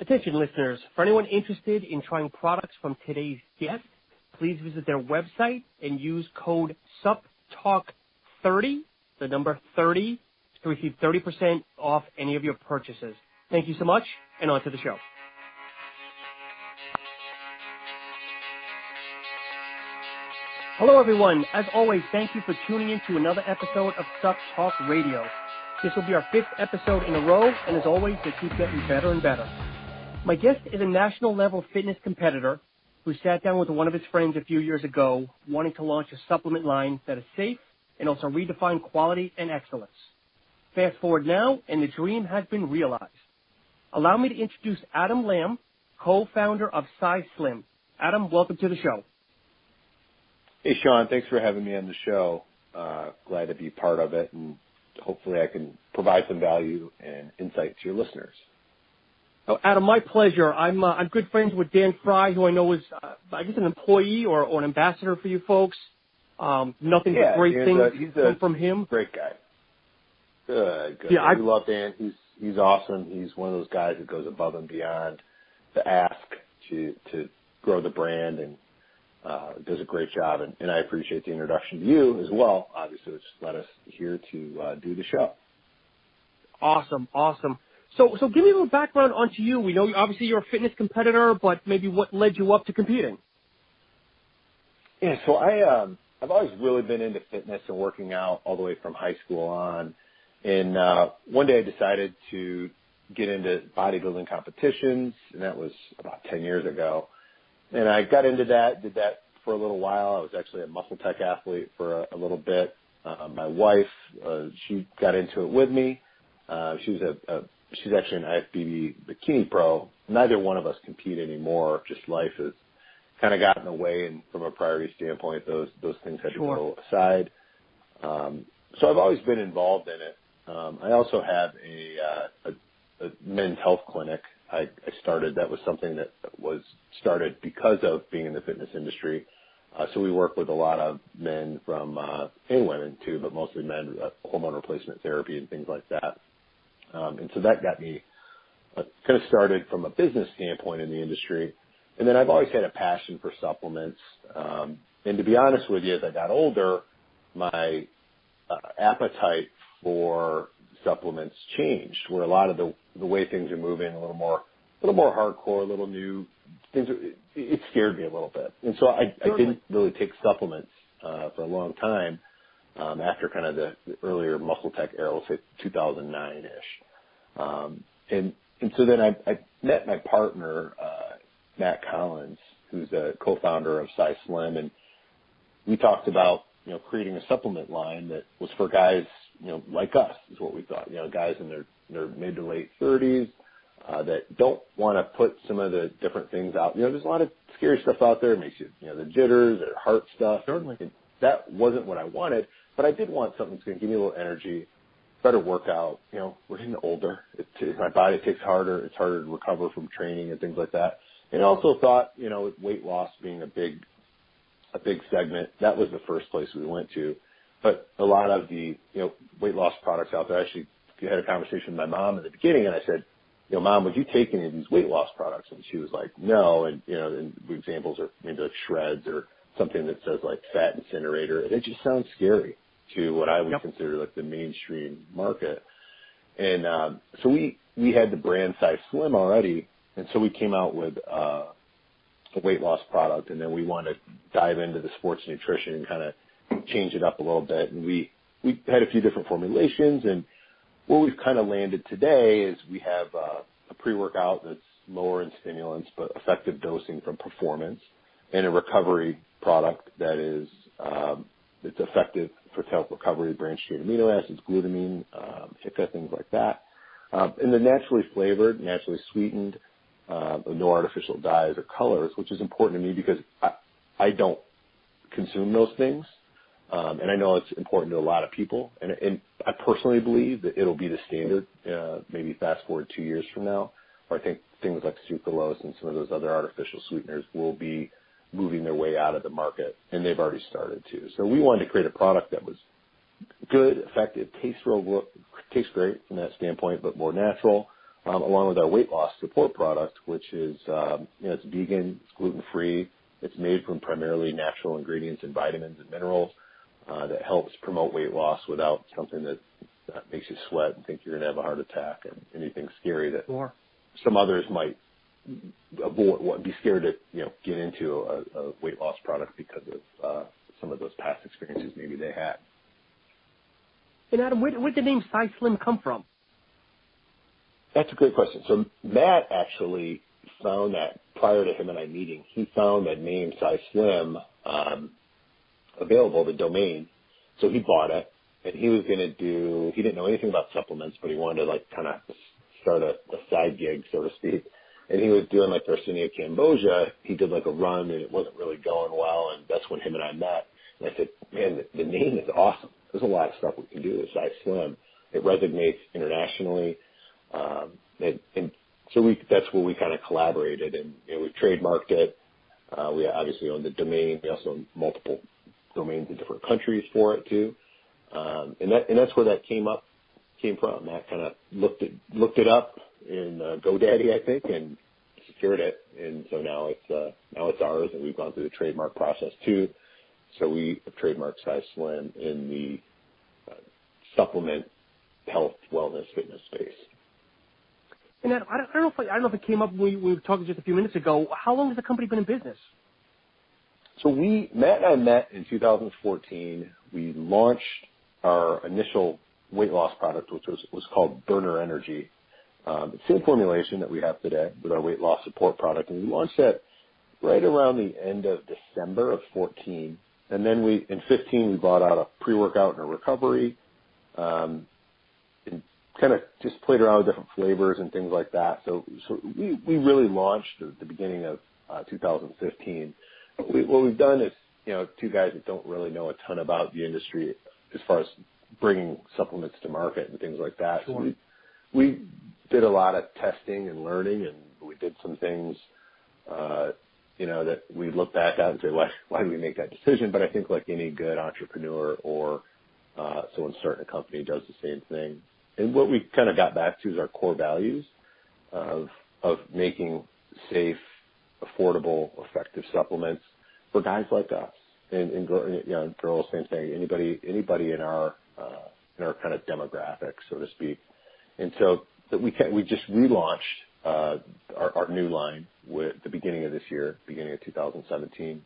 Attention listeners, for anyone interested in trying products from today's guest, please visit their website and use code SuppTalk30, the number 30, to receive 30% off any of your purchases. Thank you so much, and on to the show. Hello everyone. As always, thank you for tuning in to another episode of Supp-Talk Radio. This will be our 5th episode in a row, and as always, they keep getting better and better. My guest is a national-level fitness competitor who sat down with one of his friends a few years ago wanting to launch a supplement line that is safe and also redefine quality and excellence. Fast forward now, and the dream has been realized. Allow me to introduce Adam Lamb, co-founder of Sizeslim. Adam, welcome to the show. Hey, Sean. Thanks for having me on the show. Glad to be part of it, and hopefully I can provide some value and insight to your listeners. Oh, Adam, my pleasure. I'm good friends with Dan Fry, who I know is, I guess, an employee or an ambassador for you folks. Nothing but great things come from him. Great guy. Good. Yeah, we love Dan. He's awesome. He's one of those guys that goes above and beyond to ask to grow the brand and does a great job. And I appreciate the introduction to you as well. Obviously, it's led us here to do the show. Awesome. So give me a little background onto you. We know obviously you're a fitness competitor, but maybe what led you up to competing? Yeah, so I've always really been into fitness and working out all the way from high school on. And one day I decided to get into bodybuilding competitions, and that was about 10 years ago. And I got into that, did that for a little while. I was actually a muscle tech athlete for a little bit. My wife, she got into it with me. She's actually an IFBB bikini pro. Neither one of us compete anymore. Just life has kind of gotten in the way, and from a priority standpoint, those things had to go aside. So I've always been involved in it. I also have a men's health clinic. I started. That was something that was started because of being in the fitness industry. So we work with a lot of men and women too, but mostly men, hormone replacement therapy and things like that. And so that got me kind of started from a business standpoint in the industry. And then I've always had a passion for supplements. And to be honest with you, as I got older, my appetite for supplements changed, where a lot of the way things are moving, a little more hardcore, a little new things. It scared me a little bit. And so I didn't really take supplements for a long time. After kind of the earlier muscle tech era, let's say 2009-ish. And so then I met my partner, Matt Collins, who's a co-founder of Sizeslim, and we talked about, creating a supplement line that was for guys, like us, is what we thought. Guys in their mid to late 30s that don't want to put some of the different things out. There's a lot of scary stuff out there. It makes you, the jitters or heart stuff. Certainly. And that wasn't what I wanted. But I did want something that's going to give me a little energy, better workout. We're getting older. My body takes harder. It's harder to recover from training and things like that. And I also thought, weight loss being a big segment, that was the first place we went to. But a lot of the, weight loss products out there, I actually had a conversation with my mom in the beginning, and I said, Mom, would you take any of these weight loss products? And she was like, no. And, and the examples are maybe like Shreds or something that says like fat incinerator. It just sounds scary to what I would consider like the mainstream market. And so we had the brand Sizeslim already, and so we came out with a weight loss product, and then we wanted to dive into the sports nutrition and kind of change it up a little bit. And we had a few different formulations, and where we've kind of landed today is we have a pre-workout that's lower in stimulants but effective dosing from performance, and a recovery product that is it's effective for help recovery, branched-chain amino acids, glutamine, HICA, things like that. And they're naturally flavored, naturally sweetened, no artificial dyes or colors, which is important to me because I don't consume those things. And I know it's important to a lot of people. And I personally believe that it'll be the standard, maybe fast forward 2 years from now, where I think things like sucralose and some of those other artificial sweeteners will be moving their way out of the market, and they've already started to. So we wanted to create a product that was good, effective, tastes great from that standpoint, but more natural, along with our weight loss support product, which is, it's vegan, it's gluten-free, it's made from primarily natural ingredients and vitamins and minerals that helps promote weight loss without something that makes you sweat and think you're going to have a heart attack and anything scary that some others might avoid, be scared to get into a weight loss product because of some of those past experiences maybe they had. And Adam, where did the name Sizeslim come from? That's a great question. So Matt actually found that prior to him and I meeting, he found that name Sizeslim available, the domain. So he bought it, and he was going to he didn't know anything about supplements, but he wanted to kind of start a side gig, so to speak. And he was doing Garcinia Cambogia. He did a run, and it wasn't really going well, and that's when him and I met. And I said, man, the name is awesome. There's a lot of stuff we can do with Sizeslim. It resonates internationally. And so that's where we kind of collaborated, and we trademarked it. We obviously own the domain. We also own multiple domains in different countries for it too. And that's where that came from. Matt kind of looked it up in GoDaddy, I think, and secured it. And so now it's ours, and we've gone through the trademark process too. So we have trademarked Sizeslim in the supplement, health, wellness, fitness space. And I don't know if it came up when we were talking just a few minutes ago. How long has the company been in business? So Matt and I met in 2014. We launched our initial weight loss product, which was called Burner Energy. It's the same formulation that we have today with our weight loss support product, and we launched that right around the end of December of 14. And then in 15 we brought out a pre-workout and a recovery, and kind of just played around with different flavors and things like that. So we really launched at the beginning of 2015. What we've done is, two guys that don't really know a ton about the industry as far as bringing supplements to market and things like that. Sure. So we did a lot of testing and learning, and we did some things, that we look back at and say, why did we make that decision? But I think like any good entrepreneur or someone starting a company does the same thing. And what we kind of got back to is our core values of making safe, affordable, effective supplements for guys like us and girls, same thing. Anybody in our kind of demographic, so to speak. And so that we just relaunched our new line with the beginning of this year, beginning of 2017,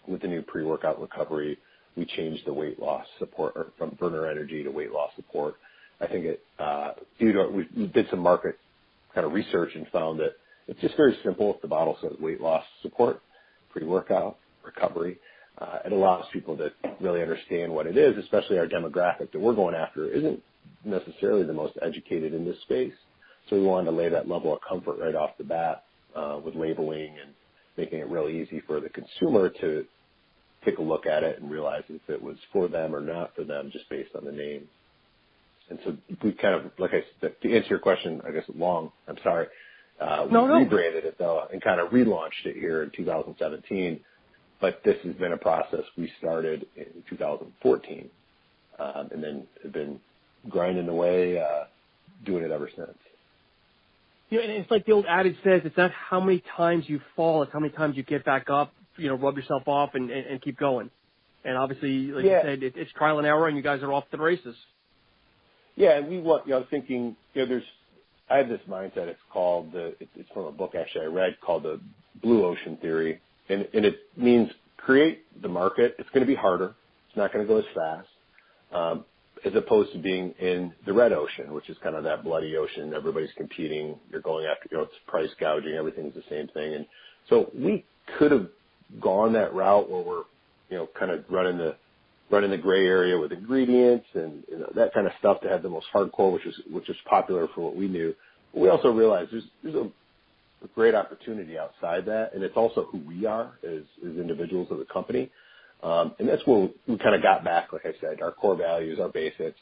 with the new pre-workout recovery. We changed the weight loss support from Burner Energy to weight loss support. I think we did some market kind of research and found that it's just very simple. If the bottle says weight loss support, pre-workout, recovery, it allows people to really understand what it is, especially our demographic that we're going after isn't necessarily the most educated in this space. So we wanted to lay that level of comfort right off the bat with labeling and making it really easy for the consumer to take a look at it and realize if it was for them or not for them just based on the name. And so we kind of, like I said, to answer your question, I guess I'm sorry, rebranded it though and kind of relaunched it here in 2017. But this has been a process we started in 2014 and then have been grinding away, doing it ever since. And it's like the old adage says, it's not how many times you fall, it's how many times you get back up, rub yourself off and keep going. And obviously, like you said, it's trial and error, and you guys are off to the races. Yeah, and we want, thinking, I have this mindset. It's called it's from a book actually I read called the Blue Ocean Theory, and it means create the market. It's going to be harder. It's not going to go as fast, as opposed to being in the red ocean, which is kind of that bloody ocean. Everybody's competing. You're going after, it's price gouging. Everything's the same thing, and so we could have gone that route where we're, kind of running the gray area with ingredients and that kind of stuff to have the most hardcore, which is popular for what we knew. But we also realized there's a great opportunity outside that, and it's also who we are as individuals of the company. And that's where we kind of got back, like I said, our core values, our basics.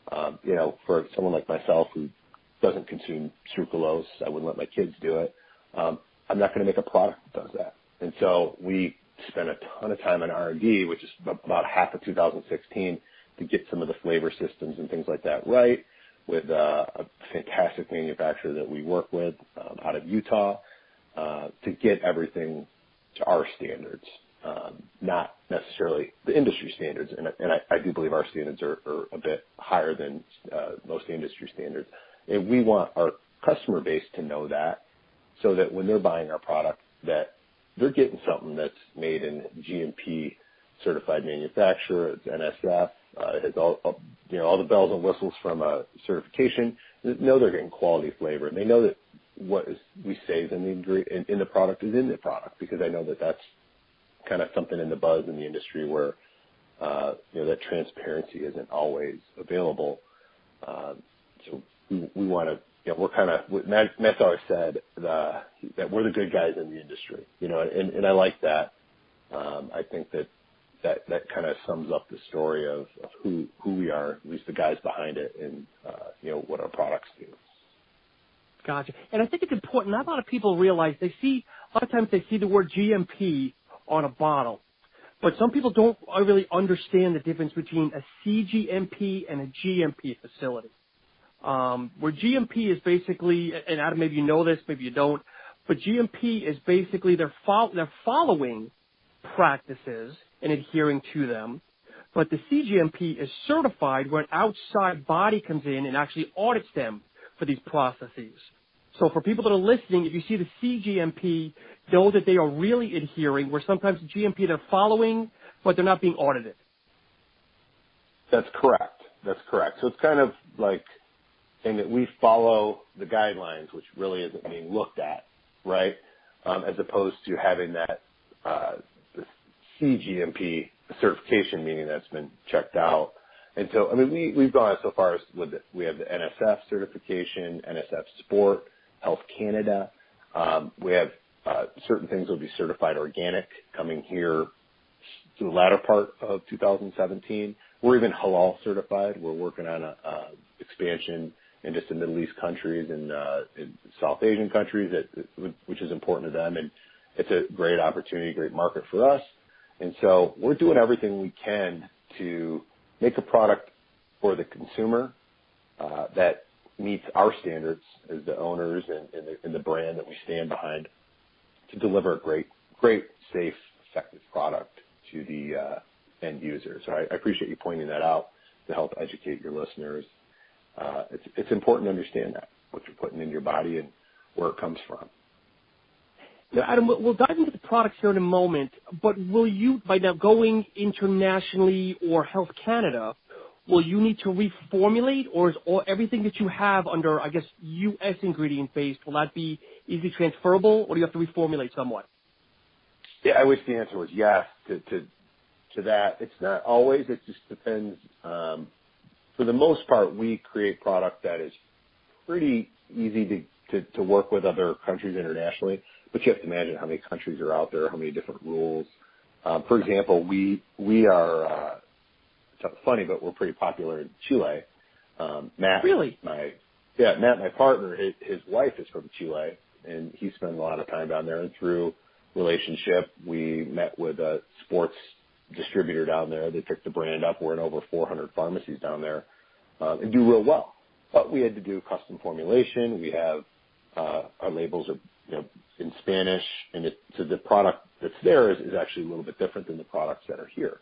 For someone like myself who doesn't consume sucralose, I wouldn't let my kids do it. I'm not going to make a product that does that. And so we spent a ton of time on R&D, which is about half of 2016, to get some of the flavor systems and things like that right. with a fantastic manufacturer that we work with out of Utah to get everything to our standards, not necessarily the industry standards. And I do believe our standards are a bit higher than most industry standards. And we want our customer base to know that, so that when they're buying our product, that they're getting something that's made in GMP certified manufacturer. It's NSF. It has all the bells and whistles from a certification. They know they're getting quality flavor, and they know that we say is in the product is in the product, because I know that that's kind of something in the buzz in the industry where that transparency isn't always available. So we want to. We're kind of, Matt's always said that we're the good guys in the industry, and I like that. I think that kind of sums up the story of who we are, at least the guys behind it, and what our products do. Gotcha. And I think it's important. Not a lot of people realize a lot of times they see the word GMP on a bottle, but some people don't really understand the difference between a CGMP and a GMP facility. Where GMP is basically, and Adam, maybe you know this, maybe you don't, but GMP is basically they're following practices and adhering to them. But the CGMP is certified, where an outside body comes in and actually audits them for these processes. So for people that are listening, if you see the CGMP, know that they are really adhering, where sometimes the GMP they're following, but they're not being audited. That's correct. So it's kind of like saying that we follow the guidelines, which really isn't being looked at, right? As opposed to having that the CGMP certification, meaning that's been checked out. And so, we've gone so far as we have the NSF certification, NSF Sport, Health Canada. We have certain things will be certified organic coming here to the latter part of 2017. We're even halal certified. We're working on a expansion into some Middle East countries and in South Asian countries, which is important to them. And it's a great opportunity, great market for us. And so we're doing everything we can to make a product for the consumer that meets our standards as the owners and the brand that we stand behind, to deliver a great, safe, effective product to the end user. So I appreciate you pointing that out to help educate your listeners. It's important to understand that, what you're putting in your body and where it comes from. Now, Adam, we'll dive into the products here in a moment, but will you, by now going internationally or Health Canada, will you need to reformulate, or is everything that you have under, I guess, U.S. ingredient based, will that be easily transferable, or do you have to reformulate somewhat? Yeah, I wish the answer was yes to that. It's not always. It just depends. For the most part, we create product that is pretty easy to work with other countries internationally, but you have to imagine how many countries are out there, how many different rules. For example, we are, it's funny, but we're pretty popular in Chile. Matt, really? Matt, my partner, his wife is from Chile, and he spent a lot of time down there. And through relationship, we met with a sports distributor down there. They picked the brand up. We're in over 400 pharmacies down there and do real well. But we had to do custom formulation. We have our labels are in Spanish, and so the product that's there is actually a little bit different than the products that are here.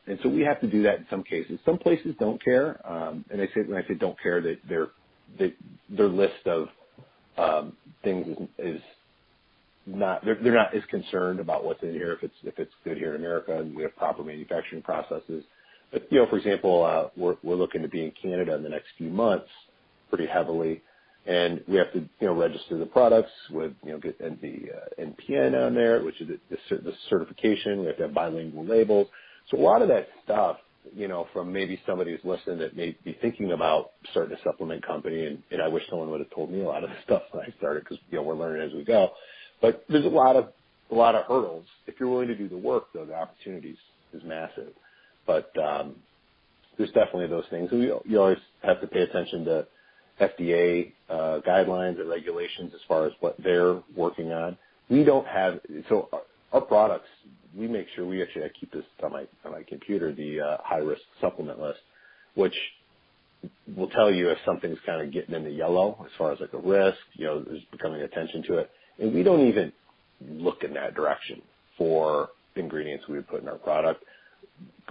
And so we have to do that in some cases. Some places don't care, and when I say don't care, their list of things is not. They're not as concerned about what's in here if it's good here in America, and we have proper manufacturing processes. But for example, we're looking to be in Canada in the next few months pretty heavily, and we have to register the products with get the NPN on there, which is the certification. We have to have bilingual labels. So a lot of that stuff, from maybe somebody who's listening that may be thinking about starting a supplement company, and I wish someone would have told me a lot of the stuff when I started, because we're learning as we go. But there's a lot of hurdles. If you're willing to do the work, though, the opportunities is massive. But there's definitely those things. And you always have to pay attention to FDA guidelines and regulations as far as what they're working on. We don't have so our products. We make sure I keep this on my computer, the high risk supplement list, which will tell you if something's kind of getting in the yellow as far as like a risk, there's becoming attention to it. And we don't even look in that direction for ingredients we would put in our product.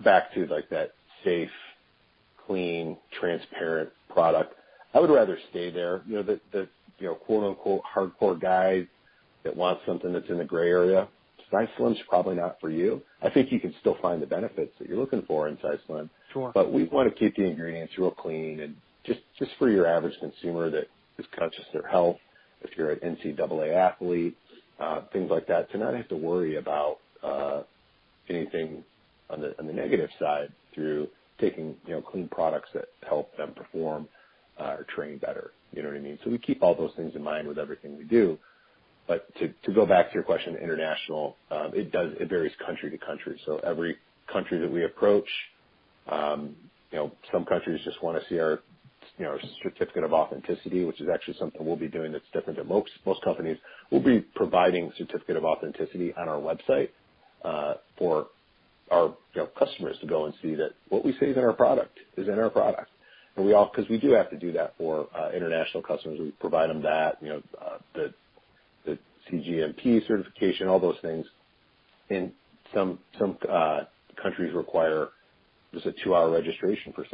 Back to like that safe, clean, transparent product. I would rather stay there. The quote unquote hardcore guy that wants something that's in the gray area, SizeSlim's probably not for you. I think you can still find the benefits that you're looking for in SizeSlim. Sure. But we want to keep the ingredients real clean and just for your average consumer that is conscious of their health, if you're an NCAA athlete, things like that, to not have to worry about anything on the negative side through taking clean products that help them perform or train better. You know what I mean? So we keep all those things in mind with everything we do. But to go back to your question, international, it varies country to country. So every country that we approach, some countries just want to see our certificate of authenticity, which is actually something we'll be doing that's different than most companies. We'll be providing certificate of authenticity on our website for our customers to go and see that what we say is in our product is in our product. And because we do have to do that for international customers, we provide them that, the CGMP certification, all those things. And some countries require just a 2-hour registration for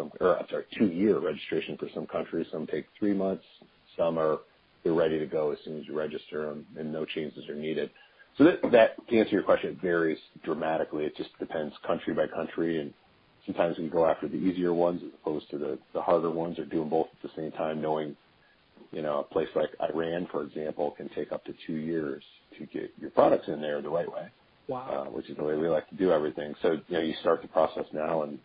2-year registration for some countries. Some take 3 months. Some they're ready to go as soon as you register them, and no changes are needed. So that to answer your question, it varies dramatically. It just depends country by country, and sometimes we go after the easier ones as opposed to the harder ones, or do them both at the same time, knowing a place like Iran, for example, can take up to 2 years to get your products in there the right way. Wow. Which is the way we like to do everything. So, you start the process now, and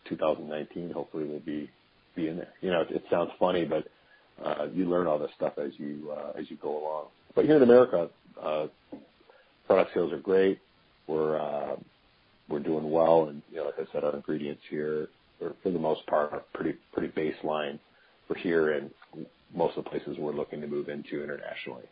2019, hopefully we'll be in there. It sounds funny, but you learn all this stuff as you go along. But here in America, product sales are great. We're doing well, and like I said, our ingredients here are, for the most part, are pretty baseline for here and most of the places we're looking to move into internationally.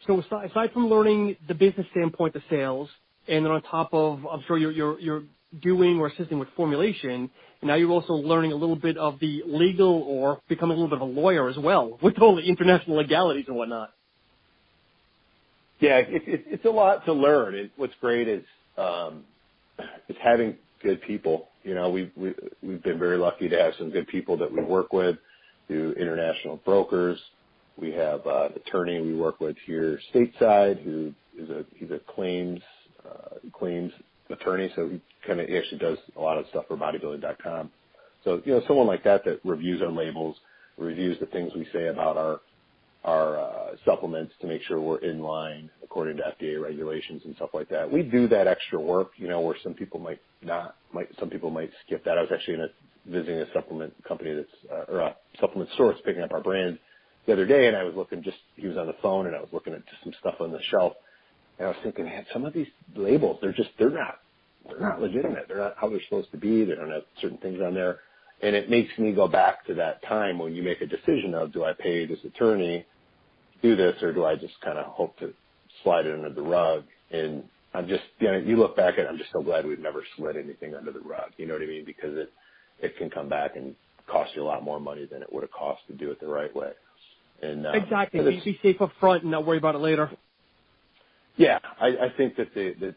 So aside from learning the business standpoint, the sales, and then on top of, I'm sure you're doing or assisting with formulation, and now you're also learning a little bit of the legal or becoming a little bit of a lawyer as well with all the international legalities and whatnot. Yeah, it's a lot to learn. What's great is having good people. We've been very lucky to have some good people that we work with through international brokers. We have an attorney we work with here stateside who he's a claims attorney, so he actually does a lot of stuff for bodybuilding.com. So someone like that reviews our labels, reviews the things we say about our supplements to make sure we're in line according to FDA regulations and stuff like that. We do that extra work, where some people might not, some people might skip that. I was actually visiting a supplement company or a supplement store that's picking up our brand the other day, and I was looking he was on the phone, and I was looking at just some stuff on the shelf, and I was thinking, man, some of these labels, they're not legitimate. They're not how they're supposed to be. They don't have certain things on there. And it makes me go back to that time when you make a decision of, do I pay this attorney to do this, or do I just kind of hope to slide it under the rug? And I'm just, you look back at it, I'm just so glad we've never slid anything under the rug. You know what I mean? Because it can come back and cost you a lot more money than it would have cost to do it the right way. And exactly. Be safe up front and not worry about it later. Yeah, I think that the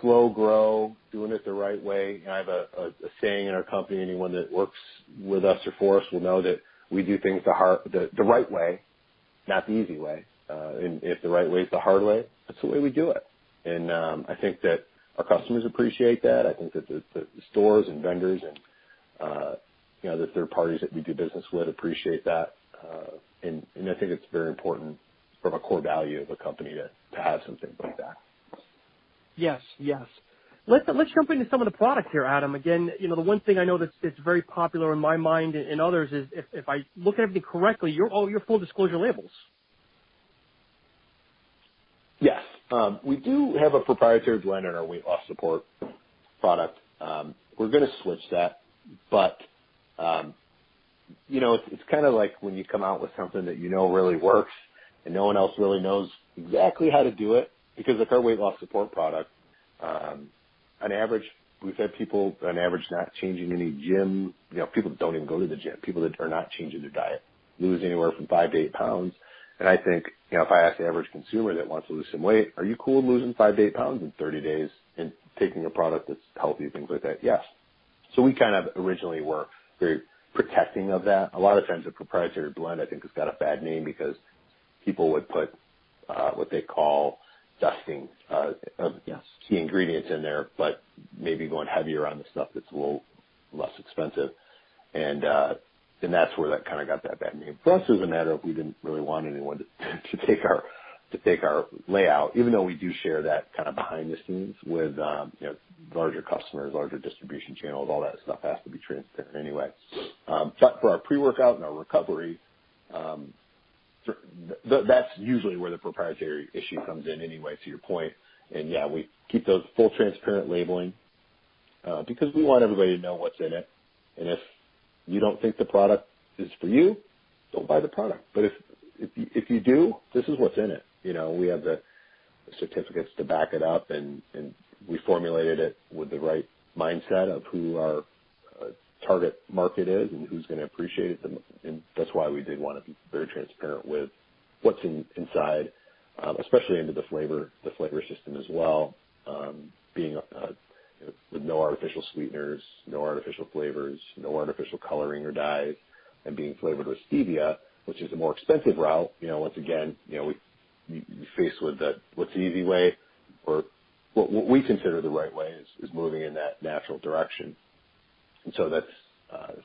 slow grow, doing it the right way. I have a saying in our company: anyone that works with us or for us will know that we do things the right way, not the easy way. And if the right way is the hard way, that's the way we do it. And I think that our customers appreciate that. I think that the stores and vendors and the third parties that we do business with appreciate that. And I think it's very important from a core value of a company to have something like that. Yes. Let's jump into some of the products here, Adam. Again, the one thing I know that's very popular in my mind and others is if I look at everything correctly, your full disclosure labels. Yes. We do have a proprietary blend in our weight loss support product. We're going to switch that, but it's kind of like when you come out with something that really works and no one else really knows exactly how to do it, because like our weight loss support product, on average, we've had people on average not changing any gym. People that don't even go to the gym, people that are not changing their diet, lose anywhere from 5 to 8 pounds. And I think, if I ask the average consumer that wants to lose some weight, are you cool with losing 5 to 8 pounds in 30 days and taking a product that's healthy, things like that? Yes. So we kind of originally were very protecting of that. A lot of times a proprietary blend, I think, has got a bad name because people would put what they call dusting of key ingredients in there, but maybe going heavier on the stuff that's a little less expensive. And that's where that kind of got that bad name. For us, it was a matter of we didn't really want anyone to take our layout, even though we do share that kind of behind the scenes with larger customers, larger distribution channels. All that stuff has to be transparent anyway. But for our pre-workout and our recovery, that's usually where the proprietary issue comes in anyway, to your point. And yeah, we keep those full transparent labeling because we want everybody to know what's in it. And if you don't think the product is for you, don't buy the product. But if you do, this is what's in it. We have the certificates to back it up, and we formulated it with the right mindset of who our target market is and who's going to appreciate it. And that's why we did want to be very transparent with what's inside, especially into the flavor system as well, being with no artificial sweeteners, no artificial flavors, no artificial coloring or dyes, and being flavored with stevia, which is a more expensive route. Once again, we faced with what's the easy way, or what we consider the right way is moving in that natural direction. And so that's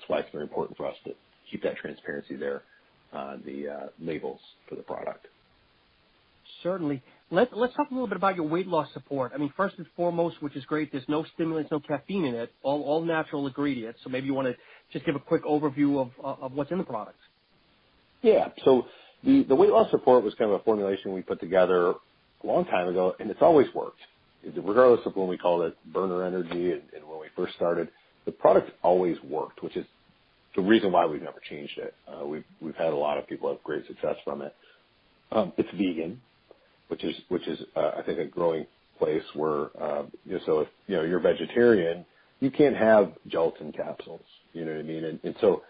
why it's very important for us to keep that transparency there on the labels for the product. Certainly. Let's talk a little bit about your weight loss support. I mean, first and foremost, which is great, there's no stimulants, no caffeine in it, all natural ingredients. So maybe you want to just give a quick overview of what's in the product. Yeah. So the weight loss support was kind of a formulation we put together a long time ago, and it's always worked. Regardless of when we called it burner energy and when we first started, the product always worked, which is the reason why we've never changed it. We've had a lot of people have great success from it. It's vegan, which is I think a growing place where so if you're vegetarian, you can't have gelatin capsules. You know what I mean? And so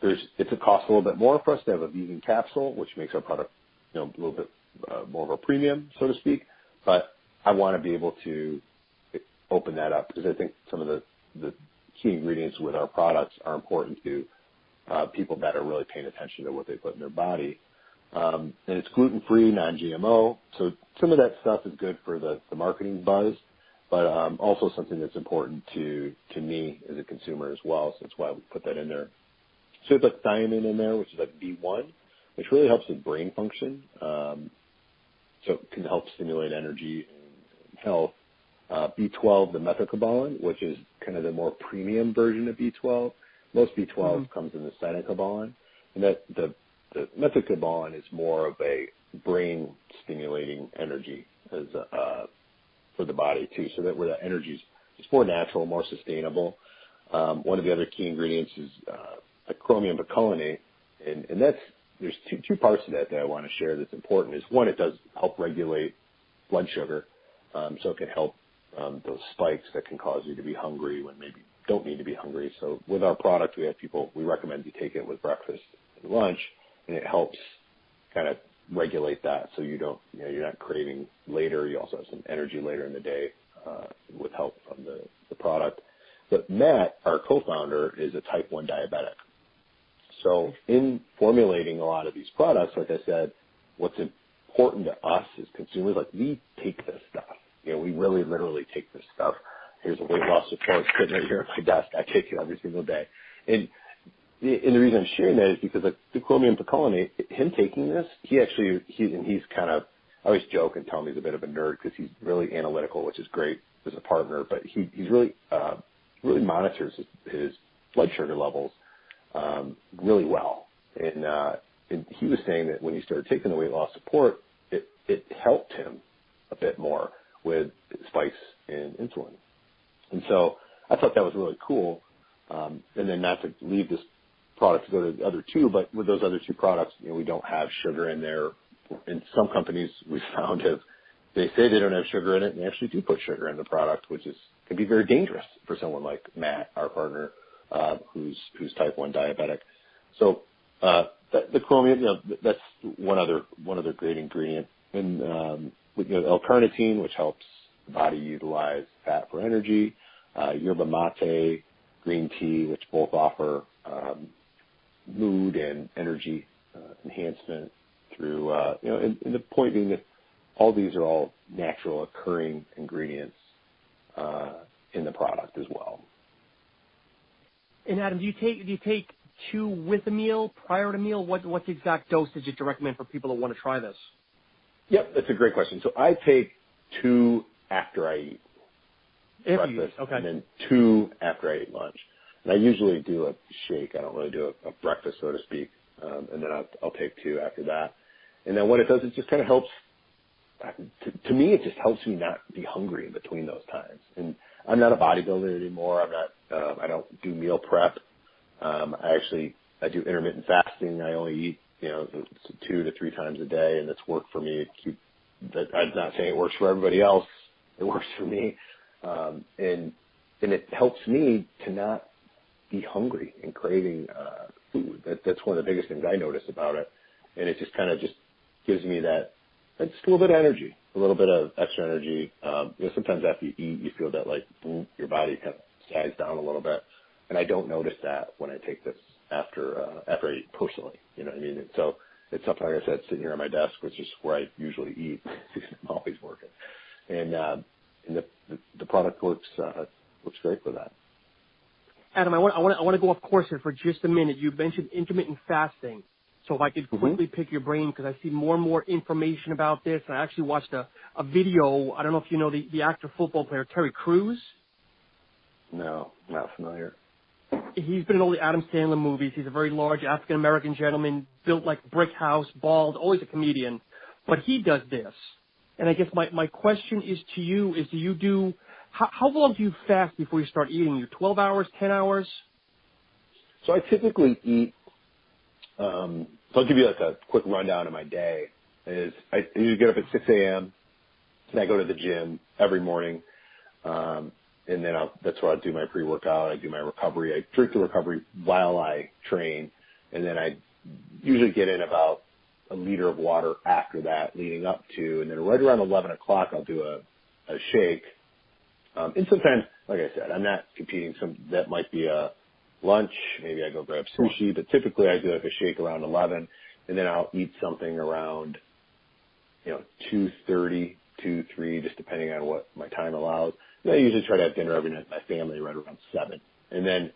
it's a cost a little bit more for us to have a vegan capsule, which makes our product a little bit more of a premium, so to speak. But I want to be able to open that up because I think some of the key ingredients with our products are important to people that are really paying attention to what they put in their body. And it's gluten-free, non-GMO. So some of that stuff is good for the marketing buzz, but also something that's important to me as a consumer as well. So that's why we put that in there. So it's like thiamine in there, which is like B1, which really helps with brain function. So it can help stimulate energy and health. B12, the methylcobalamin, which is kind of the more premium version of B12. Most B12 comes in the cytocobalamin, and that the methylcobalamin is more of a brain-stimulating energy as for the body too. So that where the energy is just more natural, more sustainable. One of the other key ingredients is chromium picolinate, and there's two parts to that I want to share that's important. Is one, it does help regulate blood sugar, so it can help those spikes that can cause you to be hungry when maybe don't need to be hungry. So with our product, we recommend you take it with breakfast and lunch, and it helps kind of regulate that so you don't, you're not craving later. You also have some energy later in the day with help from the product. But Matt, our co-founder, is a type 1 diabetic. So in formulating a lot of these products, like I said, what's important to us as consumers, like we take this stuff. We really literally take this stuff. Here's a weight loss support sitting right here at my desk. I take it every single day. And the reason I'm sharing that is because like the chromium picolinate, him taking this, he's kind of, I always joke and tell him he's a bit of a nerd because he's really analytical, which is great as a partner, but he's really monitors his blood sugar levels really well. And he was saying that when he started taking the weight loss support, it helped him a bit more with spikes in insulin. And so I thought that was really cool. And then not to leave this product to go to the other two, but with those other two products, we don't have sugar in there. And some companies we found they say they don't have sugar in it and they actually do put sugar in the product, which is can be very dangerous for someone like Matt, our partner, who's type 1 diabetic. So the chromium, that's one other great ingredient. And L-carnitine, which helps the body utilize fat for energy, yerba mate, green tea, which both offer mood and energy enhancement through, and the point being that all these are all natural occurring ingredients in the product as well. And Adam, do you take 2 with a meal, prior to meal? What's the exact dosage that you recommend for people that want to try this? Yep, that's a great question. So I take 2 after I eat breakfast, okay. and then 2 after I eat lunch. And I usually do a shake. I don't really do a breakfast, so to speak, and then I'll take 2 after that. And then what it does is just kind of helps. To me, it just helps me not be hungry in between those times. And I'm not a bodybuilder anymore. I don't do meal prep. I do intermittent fasting. I only eat 2 to 3 times a day, and that's worked for me. I'm not saying it works for everybody else. It works for me, and it helps me to not be hungry and craving food. That's one of the biggest things I notice about it, and it just kind of just gives me that just a little bit of energy, a little bit of extra energy. Sometimes after you eat, you feel that like your body kind of sags down a little bit, and I don't notice that when I take this after I eat personally. You know what I mean? And so it's something, like I said, sitting here on my desk, which is where I usually eat. I'm always working, and the product works great for that. Adam, I want to go off course here for just a minute. You mentioned intermittent fasting. So if I could quickly pick your brain, because I see more and more information about this. And I actually watched a video. I don't know if you know the actor football player Terry Crews. No, not familiar. He's been in all the Adam Lamb movies. He's a very large African-American gentleman, built like a brick house, bald, always a comedian. But he does this. And I guess my question is to you is, how long do you fast before you start eating? You 12 hours, 10 hours? So I typically eat, so I'll give you like a quick rundown of my day. I usually get up at 6 a.m. and I go to the gym every morning. And then that's where I do my pre-workout. I do my recovery. I drink the recovery while I train. And then I usually get in about a liter of water after that leading up to. And then right around 11 o'clock, I'll do a shake. And sometimes, like I said, I'm not competing. That might be a lunch. Maybe I go grab sushi. But typically I do like a shake around 11. And then I'll eat something around, 2:30, 2:03, just depending on what my time allows. And I usually try to have dinner every night with my family right around 7. And then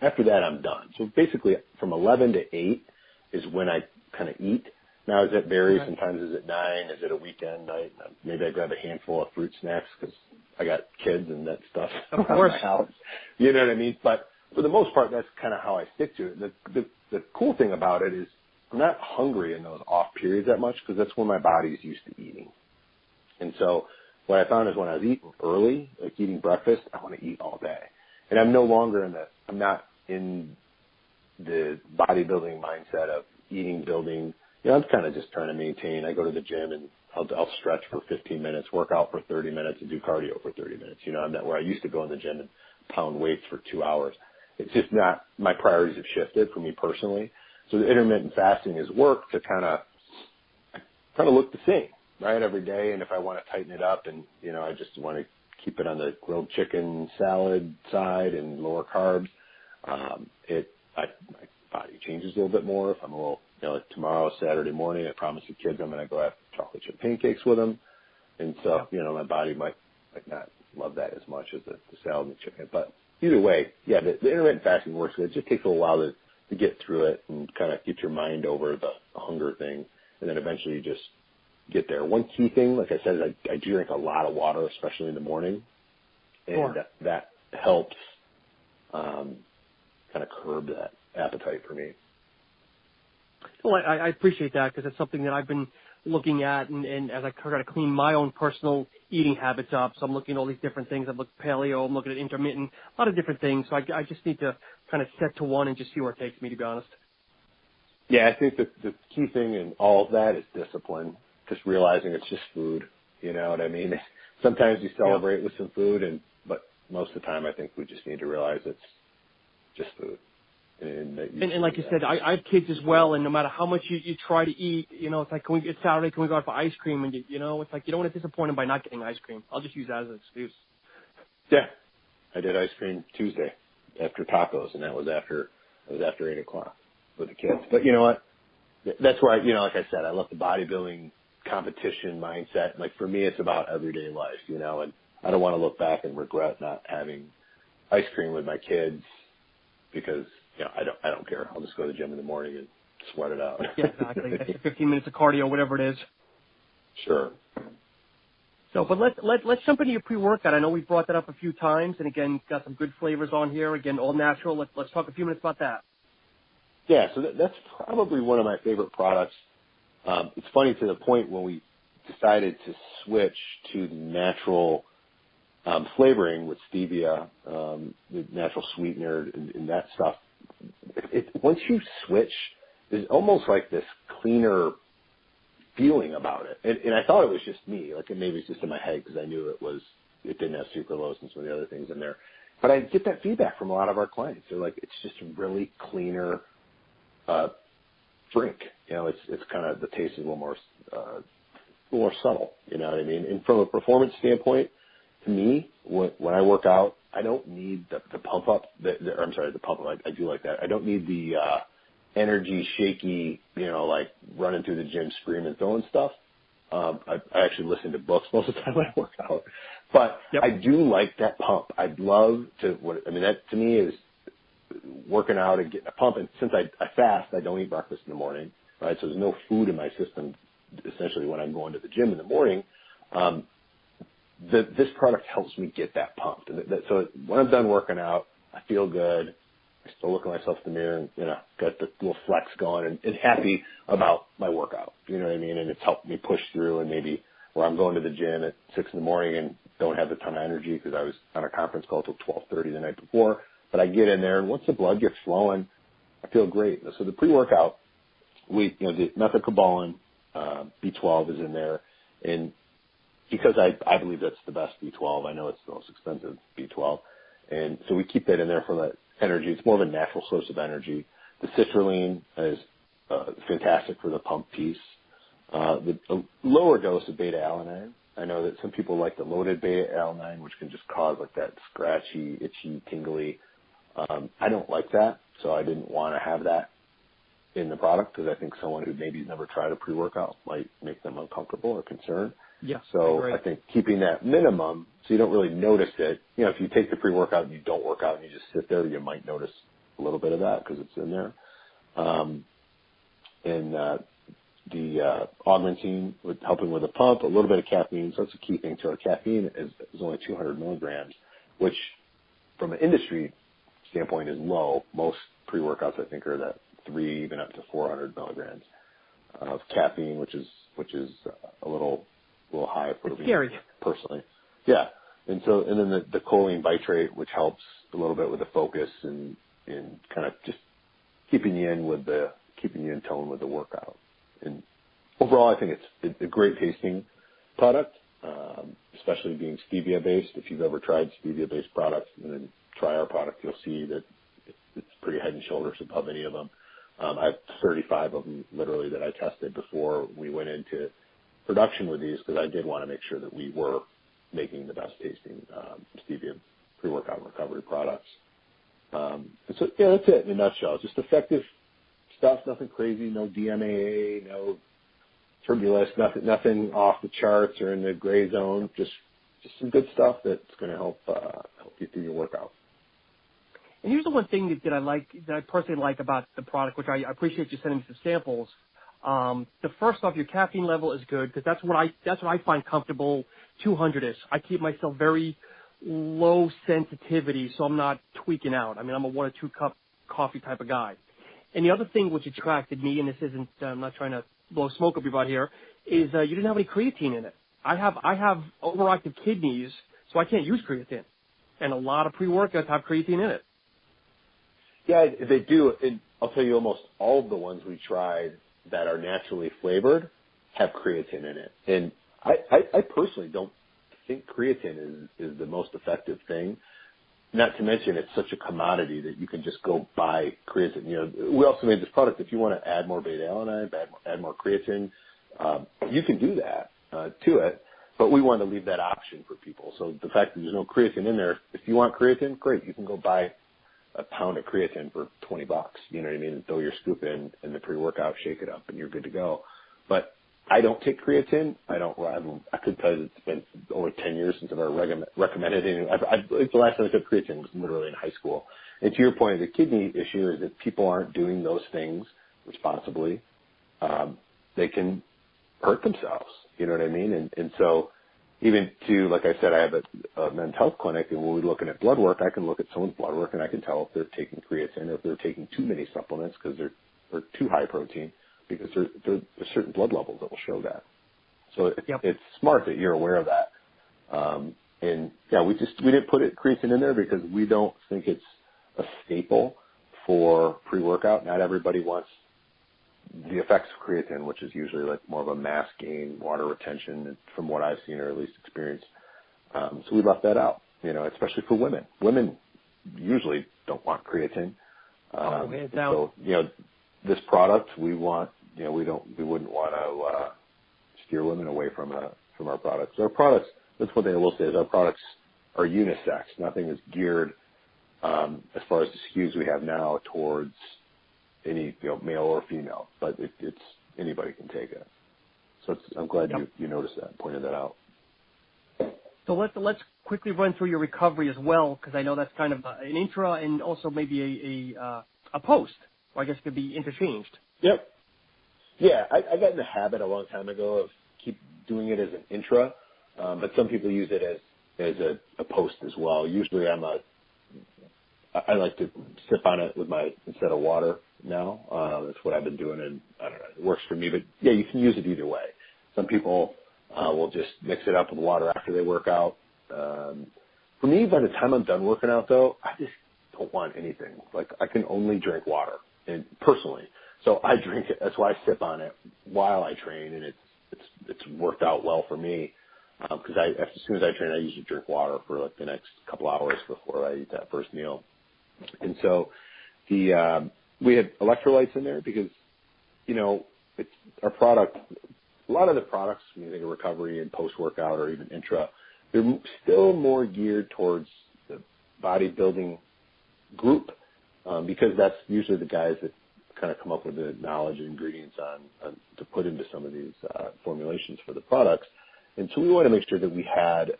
after that, I'm done. So basically from 11 to 8 is when I kind of eat. Now, does it vary? Okay. Sometimes is it 9? Is it a weekend night? Maybe I grab a handful of fruit snacks because I got kids and that stuff around my house. You know what I mean? But for the most part, that's kind of how I stick to it. The cool thing about it is I'm not hungry in those off periods that much because that's when my body's used to eating. And so what I found is when I was eating early, like eating breakfast, I want to eat all day. And I'm no longer I'm not in the bodybuilding mindset of eating, building. I'm kind of just trying to maintain. I go to the gym and I'll stretch for 15 minutes, work out for 30 minutes, and do cardio for 30 minutes. I'm not where I used to go in the gym and pound weights for 2 hours. It's just not, my priorities have shifted for me personally. So the intermittent fasting has worked to kind of look the same, right, every day. And if I want to tighten it up and, I just want to keep it on the grilled chicken salad side and lower carbs, my body changes a little bit more. If I'm a little, like tomorrow, Saturday morning, I promise the kids I'm going to go have chocolate chip pancakes with them. And so, my body might not love that as much as the salad and the chicken. But either way, yeah, the intermittent fasting works. It just takes a little while to get through it and kind of get your mind over the hunger thing. And then eventually you just get there. One key thing, like I said, is I drink a lot of water, especially in the morning. And that helps kind of curb that appetite for me. Well, I appreciate that because it's something that I've been looking at, and as I try to clean my own personal eating habits up. So I'm looking at all these different things. I'm looking at paleo. I'm looking at intermittent, a lot of different things. So I just need to kind of set to one and just see where it takes me, to be honest. Yeah, I think the key thing in all of that is discipline, just realizing it's just food. You know what I mean? Sometimes you celebrate with some food, but most of the time, I think we just need to realize it's just food. And like you said, I have kids as well, and no matter how much you try to eat, it's like, it's Saturday, can we go out for ice cream? And, it's like you don't want to disappoint them by not getting ice cream. I'll just use that as an excuse. Yeah. I did ice cream Tuesday after tacos, and that was after 8 o'clock with the kids. But you know what? That's where like I said, I love the bodybuilding competition mindset. Like for me, it's about everyday life, and I don't want to look back and regret not having ice cream with my kids because, I don't care. I'll just go to the gym in the morning and sweat it out. Yeah, exactly. Extra 15 minutes of cardio, whatever it is. Sure. So, but let's jump into your pre-workout. I know we've brought that up a few times, and again, got some good flavors on here. Again, all natural. Let's talk a few minutes about that. Yeah, so that's probably one of my favorite products. It's funny to the point when we decided to switch to the natural flavoring with stevia, the natural sweetener and that stuff. Once you switch, there's almost like this cleaner feeling about it. And I thought it was just me, like maybe it's just in my head because I knew it didn't have sucralose and some of the other things in there. But I get that feedback from a lot of our clients. They're like, it's just a really cleaner drink. It's kind of, the taste is a little more subtle. You know what I mean? And from a performance standpoint, to me, when I work out, I don't need the pump up. The pump up. I do like that. I don't need the energy shaky, like running through the gym screaming, throwing stuff. I actually listen to books most of the time when I work out. But yep. I do like that pump. I'd love to. That to me is working out and getting a pump. And since I fast, I don't eat breakfast in the morning, right? So there's no food in my system essentially when I'm going to the gym in the morning. This product helps me get that pumped. And so when I'm done working out, I feel good. I still look at myself in the mirror and, got the little flex going and happy about my workout. You know what I mean? And it's helped me push through, and maybe where I'm going to the gym at 6 a.m. and don't have a ton of energy because I was on a conference call till 12:30 the night before. But I get in there, and once the blood gets flowing, I feel great. So the pre-workout, the methylcobalamin, B12 is in there. And because I believe that's the best B12, I know it's the most expensive B12. And so we keep that in there for that energy. It's more of a natural source of energy. The citrulline is fantastic for the pump piece. A lower dose of beta-alanine. I know that some people like the loaded beta-alanine, which can just cause like that scratchy, itchy, tingly. I don't like that, so I didn't want to have that in the product because I think someone who maybe never tried a pre-workout might make them uncomfortable or concerned. Yeah. So I think keeping that minimum so you don't really notice it. If you take the pre-workout and you don't work out and you just sit there, you might notice a little bit of that because it's in there. The augmentin helping with the pump, a little bit of caffeine. So that's a key thing to our caffeine is only 200 milligrams, which from an industry standpoint is low. Most pre-workouts I think are that 3, even up to 400 milligrams of caffeine, which is a little high for me personally. Yeah. And then the choline bitrate, which helps a little bit with the focus and kind of just keeping you in tone with the workout. And overall, I think it's a great tasting product, especially being stevia based. If you've ever tried stevia based products and then try our product, you'll see that it's pretty head and shoulders above any of them. I have 35 of them literally that I tested before we went into production with these because I did want to make sure that we were making the best tasting stevia pre-workout recovery products. So yeah, that's it in a nutshell. Just effective stuff, nothing crazy, no DMAA, no turbulence, nothing off the charts or in the gray zone. Just some good stuff that's going to help you through your workout. And here's the one thing that I personally like about the product, which I appreciate you sending me some samples. The first off, your caffeine level is good because that's what I find comfortable. 200-ish. I keep myself very low sensitivity, so I'm not tweaking out. I'm a 1 or 2 cup coffee type of guy. And the other thing which attracted me, and this isn't, I'm not trying to blow smoke up your butt here, is you didn't have any creatine in it. I have overactive kidneys, so I can't use creatine. And a lot of pre-workouts have creatine in it. Yeah, they do. And I'll tell you, almost all of the ones we tried that are naturally flavored have creatine in it. And I personally don't think creatine is the most effective thing. Not to mention it's such a commodity that you can just go buy creatine. We also made this product. If you want to add more beta-alanine, add more creatine, you can do that to it. But we want to leave that option for people. So the fact that there's no creatine in there, if you want creatine, great. You can go buy a pound of creatine for $20. You know what I mean? And throw your scoop in the pre-workout, shake it up, and you're good to go. But I don't take creatine. I could tell you it's been over 10 years since I've ever recommended it. The last time I took creatine was literally in high school. And to your point, the kidney issue is that people aren't doing those things responsibly. They can hurt themselves. You know what I mean? And so even to, like I said, I have a men's health clinic, and when we're looking at blood work, I can look at someone's blood work, and I can tell if they're taking creatine or if they're taking too many supplements because they're too high protein, because there's certain blood levels that will show that. So it's smart that you're aware of that. And yeah, we didn't put creatine in there because we don't think it's a staple for pre-workout. Not everybody wants the effects of creatine, which is usually like more of a mass gain, water retention, from what I've seen or at least experienced. So we left that out, especially for women. Women usually don't want creatine. So, this product we want, we wouldn't want to steer women away from our products. Our products, that's one thing I will say, is our products are unisex. Nothing is geared, as far as the SKUs we have now, towards any male or female, but it's anybody can take it. So I'm glad you noticed that and pointed that out. So let's quickly run through your recovery as well, because I know that's kind of an intra and also maybe a post, or I guess it could be interchanged. Yep. Yeah, I got in the habit a long time ago of keep doing it as an intra, but some people use it as a post as well. Usually I like to sip on it instead of water now. That's what I've been doing, and I don't know, it works for me. But yeah, you can use it either way. Some people will just mix it up with water after they work out. For me, by the time I'm done working out, though, I just don't want anything. Like, I can only drink water, and personally. So I drink it. That's why I sip on it while I train, and it's worked out well for me. Because as soon as I train, I usually drink water for like the next couple hours before I eat that first meal. And so we had electrolytes in there because, it's our product. A lot of the products, when you think of recovery and post-workout or even intra, they're still more geared towards the bodybuilding group, because that's usually the guys that kind of come up with the knowledge and ingredients on to put into some of these formulations for the products. And so we want to make sure that we had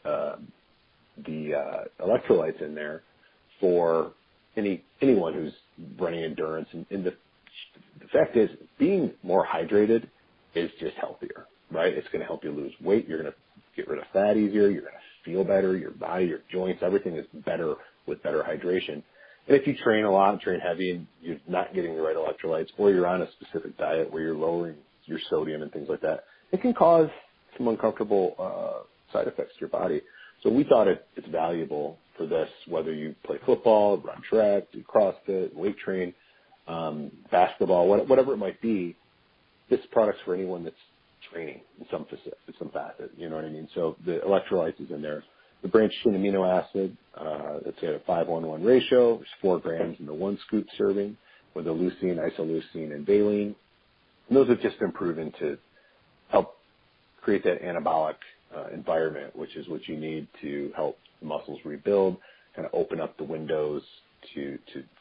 the electrolytes in there for anyone who's running endurance. And the fact is, being more hydrated is just healthier, right? It's going to help you lose weight. You're going to get rid of fat easier. You're going to feel better. Your body, your joints, everything is better with better hydration. And if you train a lot and train heavy and you're not getting the right electrolytes, or you're on a specific diet where you're lowering your sodium and things like that, it can cause some uncomfortable side effects to your body. So we thought it's valuable for this, whether you play football, run track, do CrossFit, weight train, basketball, whatever it might be. This product's for anyone that's training in some facet. You know what I mean? So the electrolytes is in there. The branched chain amino acid, that's at a 5:1:1 ratio. There's 4 grams in the 1 scoop serving, with the leucine, isoleucine, and valine. And those have just been proven to help create that anabolic environment, which is what you need to help the muscles rebuild, kind of open up the windows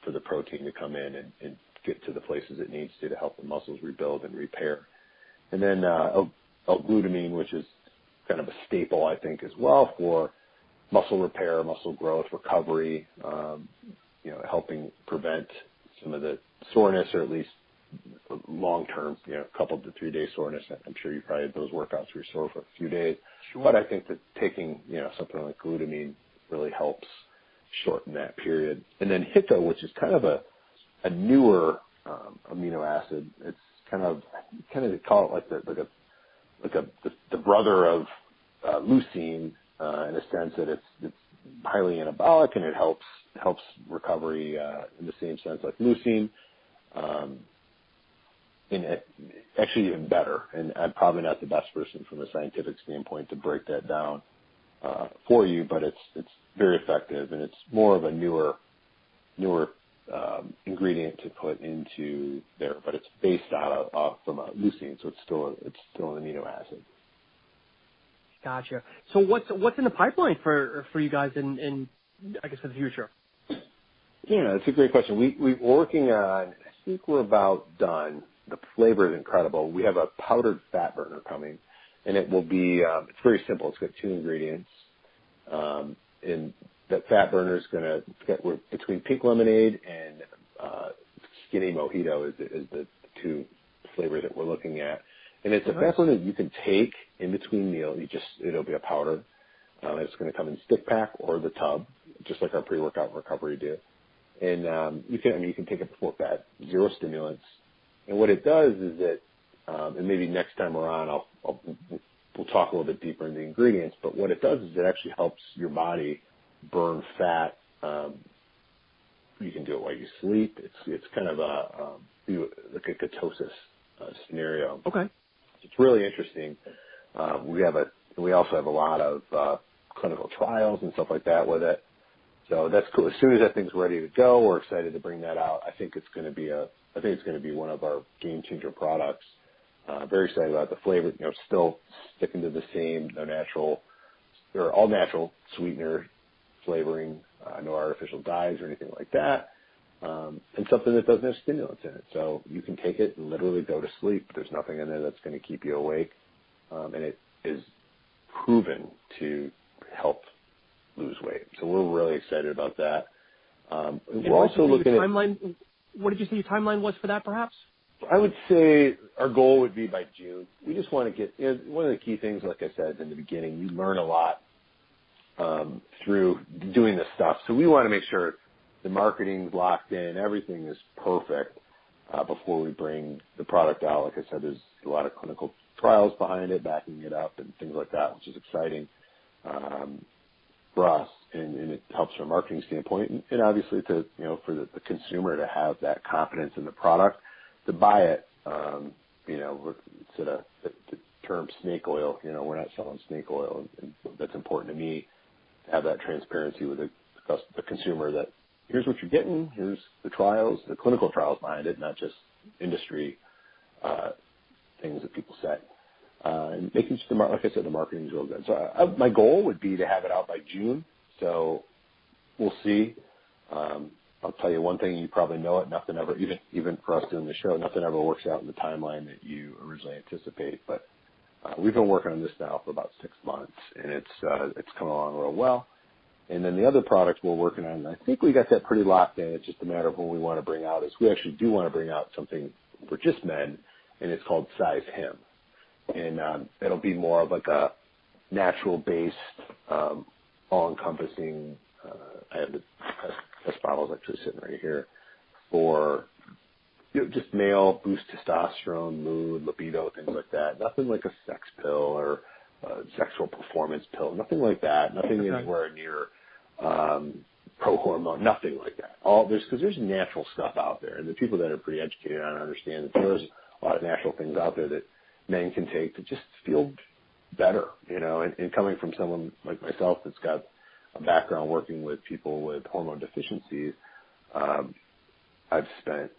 for the protein to come in and get to the places it needs to help the muscles rebuild and repair. And then L-glutamine, which is kind of a staple, I think, as well for muscle repair, muscle growth, recovery, helping prevent some of the soreness, or at least long-term, couple to 3 day soreness. I'm sure you probably had those workouts where you're sore for a few days. Sure. But I think that taking, something like glutamine really helps shorten that period. And then HITO, which is kind of a newer amino acid. It's kind of they call it like the brother of leucine, in a sense that it's highly anabolic, and it helps recovery in the same sense like leucine. And actually even better. And I'm probably not the best person from a scientific standpoint to break that down. for you, but it's very effective, and it's more of a newer ingredient to put into there, but it's based from a leucine, so it's still an amino acid. Gotcha. So what's in the pipeline for you guys in I guess for the future? Yeah, it's a great question. We're working on, I think we're about done. The flavor is incredible. We have a powdered fat burner coming, and it will be, it's very simple. It's got 2 ingredients. And that fat burner is going to, we're between pink lemonade and skinny mojito is the 2 flavors that we're looking at. And it's a fat burner that you can take in between meals. It'll be a powder. It's going to come in stick pack or the tub, just like our pre-workout recovery do. And you can take it before bed, 0 stimulants. And what it does is that, and maybe next time around we'll talk a little bit deeper in the ingredients, but what it does is it actually helps your body burn fat. You can do it while you sleep. It's kind of like a ketosis scenario. Okay. It's really interesting. We also have a lot of clinical trials and stuff like that with it. So that's cool. As soon as that thing's ready to go, we're excited to bring that out. I think it's going to be one of our game changer products. Very excited about the flavor. Still sticking to the same all natural sweetener flavoring, no artificial dyes or anything like that, and something that doesn't have stimulants in it. So you can take it and literally go to sleep. There's nothing in there that's going to keep you awake, and it is proven to help lose weight. So we're really excited about that. We're also looking at what did you say your timeline was for that, perhaps? I would say our goal would be by June. We just want to get, one of the key things, like I said in the beginning, you learn a lot through doing this stuff. So we want to make sure the marketing's locked in, everything is perfect before we bring the product out. Like I said, there's a lot of clinical trials behind it, backing it up and things like that, which is exciting for us, and it helps from a marketing standpoint, and obviously for the consumer to have that confidence in the product, to buy it. Instead of the term snake oil, we're not selling snake oil, and that's important to me, to have that transparency with the consumer, that here's what you're getting, here's the trials, the clinical trials behind it, not just industry things that people say. And making sure, like I said, the marketing is real good. So my goal would be to have it out by June. So we'll see. I'll tell you one thing, you probably know it, nothing ever, even for us doing the show, nothing ever works out in the timeline that you originally anticipate. But we've been working on this now for about 6 months, and it's coming along real well. And then the other products we're working on, I think we got that pretty locked in. It's just a matter of when we want to bring out. We actually do want to bring out something for just men, and it's called Sizeslim. And it'll be more of like a natural-based, all-encompassing. I have this bottle's actually sitting right here for just male, boost testosterone, mood, libido, things like that. Nothing like a sex pill or a sexual performance pill. Nothing like that. Nothing anywhere near pro-hormone. Nothing like that. Because there's natural stuff out there, and the people that are pretty educated on it understand that there's a lot of natural things out there that men can take to just feel better, and coming from someone like myself that's got a background working with people with hormone deficiencies, I've spent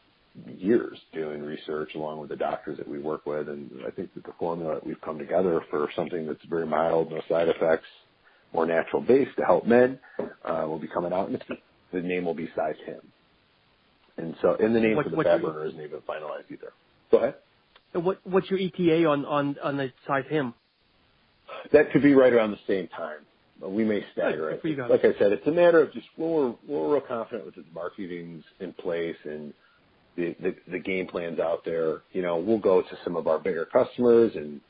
years doing research along with the doctors that we work with, and I think that the formula that we've come together for something that's very mild, no side effects, more natural based to help men will be coming out, and the name will be Sizeslim. And the name for the fat burner isn't even finalized either. Go ahead. What's your ETA on the Sizeslim? That could be right around the same time. We may stagger it. Like I said, it's a matter of just when we're real confident with the marketing's in place and the game plans out there. We'll go to some of our bigger customers and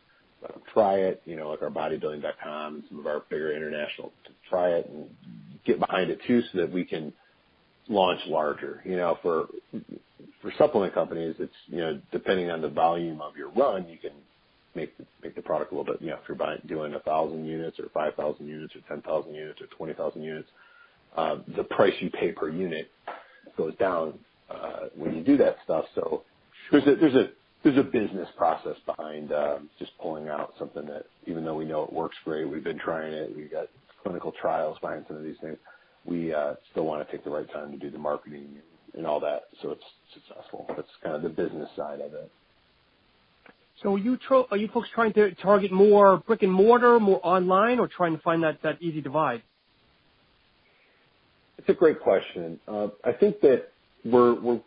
try it. Like our bodybuilding.com and some of our bigger international to try it and get behind it too, so that we can launch larger. For supplement companies, it's depending on the volume of your run, you can make the product a little bit. If you're doing 1,000 units or 5,000 units or 10,000 units or 20,000 units, the price you pay per unit goes down when you do that stuff. So there's a business process behind just pulling out something that, even though we know it works great, we've been trying it, we've got clinical trials behind some of these things, we still want to take the right time to do the marketing and all that so it's successful. That's kind of the business side of it. So are you folks trying to target more brick and mortar, more online, or trying to find that easy divide? It's a great question. I think that we're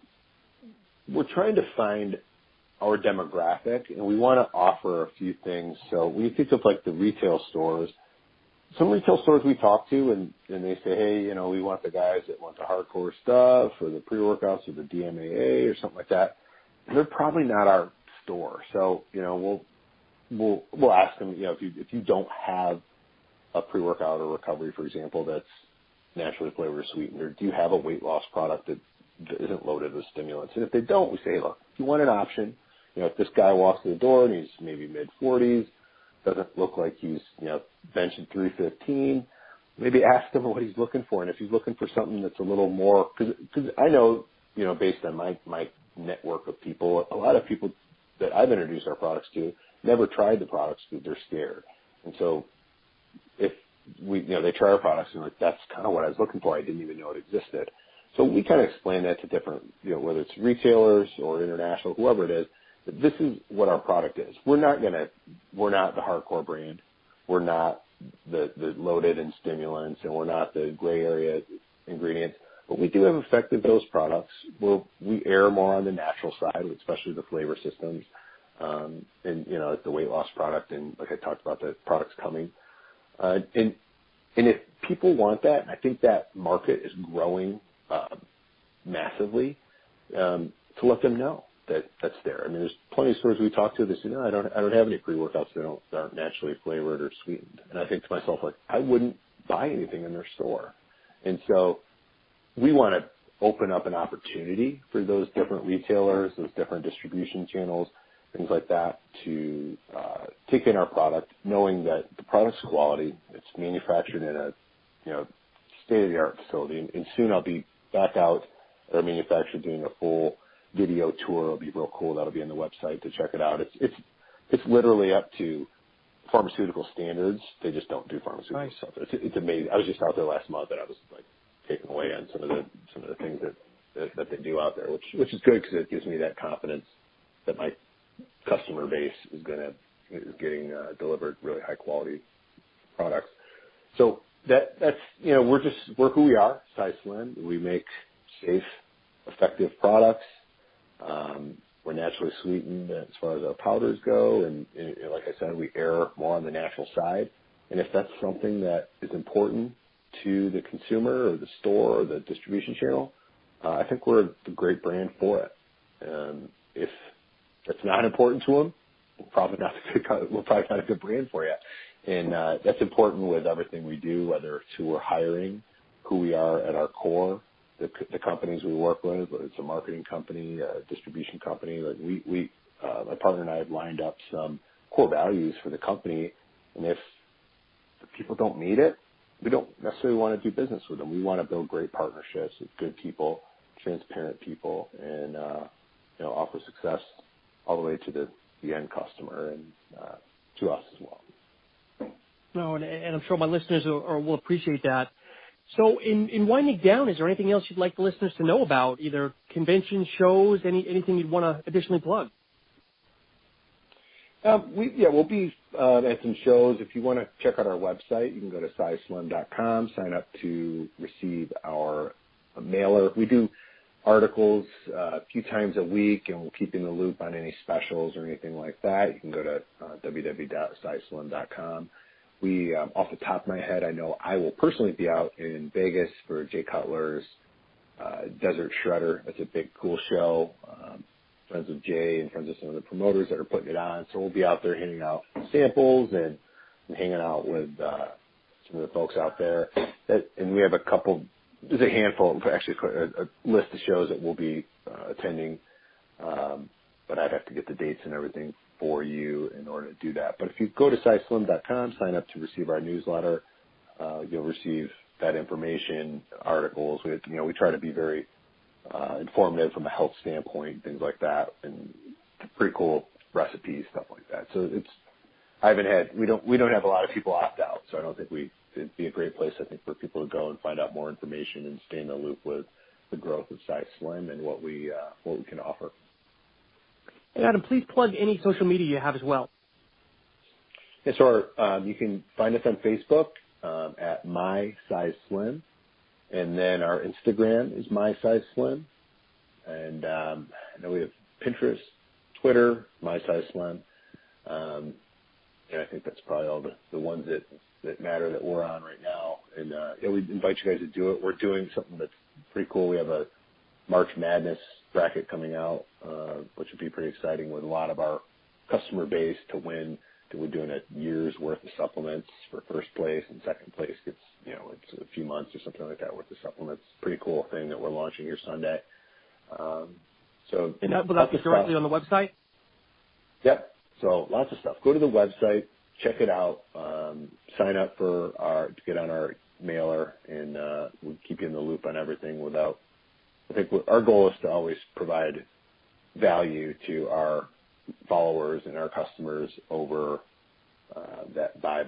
trying to find our demographic, and we want to offer a few things. So when you think of like the retail stores, some retail stores we talk to, and they say, hey, you know, we want the guys that want the hardcore stuff or the pre-workouts or the DMAA or something like that. They're probably not our store. So, you know, we'll ask them, you know, if you don't have a pre-workout or recovery, for example, that's naturally flavored or sweetened, or do you have a weight loss product that isn't loaded with stimulants? And if they don't, we say, hey, look, if you want an option, you know, if this guy walks through the door and he's maybe mid-40s, doesn't look like he's, you know, benching 315, maybe ask him what he's looking for. And if he's looking for something that's a little more, because I know, you know, based on my network of people, a lot of people that I've introduced our products to never tried the products because they're scared. And so if they try our products and like, that's kind of what I was looking for. I didn't even know it existed. So we kind of explain that to different, you know, whether it's retailers or international, whoever it is, that this is what our product is. We're not the hardcore brand. We're not the loaded in stimulants, and we're not the gray area ingredients. But we do have effective dose products where we err more on the natural side, especially the flavor systems, and, you know, the weight loss product, and like I talked about, the products coming. And if people want that, I think that market is growing massively, to let them know that that's there. I mean, there's plenty of stores we talk to that say, no, I don't have any pre-workouts that aren't naturally flavored or sweetened. And I think to myself, like, I wouldn't buy anything in their store. And so we want to open up an opportunity for those different retailers, those different distribution channels, things like that, to take in our product, knowing that the product's quality, it's manufactured in a, you know, state-of-the-art facility. And soon I'll be back out at our manufacturer doing a full video tour. It'll be real cool. That'll be on the website to check it out. It's literally up to pharmaceutical standards. They just don't do pharmaceutical stuff. It's amazing. I was just out there last month, and I was like taken away on some of the things that they do out there, which is good because it gives me that confidence that my customer base is getting delivered really high quality products. So that's, you know, we're who we are, Sizeslim. We make safe, effective products. We're naturally sweetened as far as our powders go, and like I said, we err more on the natural side. And if that's something that is important to the consumer or the store or the distribution channel, I think we're a great brand for it. If that's not important to them, we're probably not a good brand for you. And that's important with everything we do, whether it's who we're hiring, who we are at our core, the companies we work with, whether it's a marketing company, a distribution company. Like my partner and I have lined up some core values for the company, and if the people don't meet it, we don't necessarily want to do business with them. We want to build great partnerships with good people, transparent people, and you know, offer success all the way to the end customer and to us as well. No, and I'm sure my listeners will appreciate that. So in winding down, is there anything else you'd like the listeners to know about, either conventions, shows, anything you'd want to additionally plug? We'll be at some shows. If you want to check out our website, you can go to Sizeslim.com, sign up to receive our mailer. We do articles a few times a week, and we'll keep you in the loop on any specials or anything like that. You can go to www.Sizeslim.com. We, off the top of my head, I know I will personally be out in Vegas for Jay Cutler's Desert Shredder. It's a big, cool show. Friends of Jay and friends of some of the promoters that are putting it on. So we'll be out there handing out samples and hanging out with some of the folks out there. And we have there's a handful, actually a list of shows that we'll be attending. But I'd have to get the dates and everything for you in order to do that. But if you go to Sizeslim.com, sign up to receive our newsletter, you'll receive that information, articles. We try to be very informative from a health standpoint, things like that, and pretty cool recipes, stuff like that. So we don't have a lot of people opt out, so I don't think we it'd be a great place, I think, for people to go and find out more information and stay in the loop with the growth of Sizeslim and what we can offer. And Adam, please plug any social media you have as well. Yeah, so you can find us on Facebook at My Sizeslim, and then our Instagram is My Sizeslim, and I know we have Pinterest, Twitter, My Sizeslim, and I think that's probably all the ones that matter that we're on right now. And we invite you guys to do it. We're doing something that's pretty cool. We have a March Madness bracket coming out, which would be pretty exciting with a lot of our customer base to win. We're doing a year's worth of supplements for first place, and second place gets, it's a few months or something like that worth of supplements. Pretty cool thing that we're launching here Sunday. And will that be directly on the website? Yep. So lots of stuff. Go to the website, check it out, sign up to get on our mailer, and we'll keep you in the loop on everything. I think our goal is to always provide value to our followers and our customers over that buy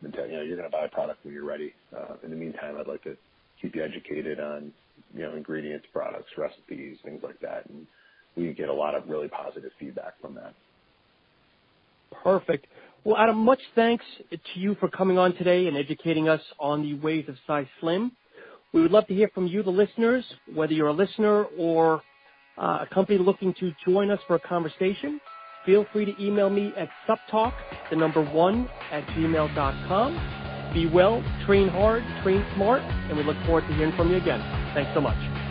mentality. You're going to buy a product when you're ready. In the meantime, I'd like to keep you educated on ingredients, products, recipes, things like that, and we get a lot of really positive feedback from that. Perfect. Well, Adam, much thanks to you for coming on today and educating us on the ways of Sizeslim. We would love to hear from you, the listeners, whether you're a listener or a company looking to join us for a conversation. Feel free to email me at SuppTalk1@gmail.com. Be well, train hard, train smart, and we look forward to hearing from you again. Thanks so much.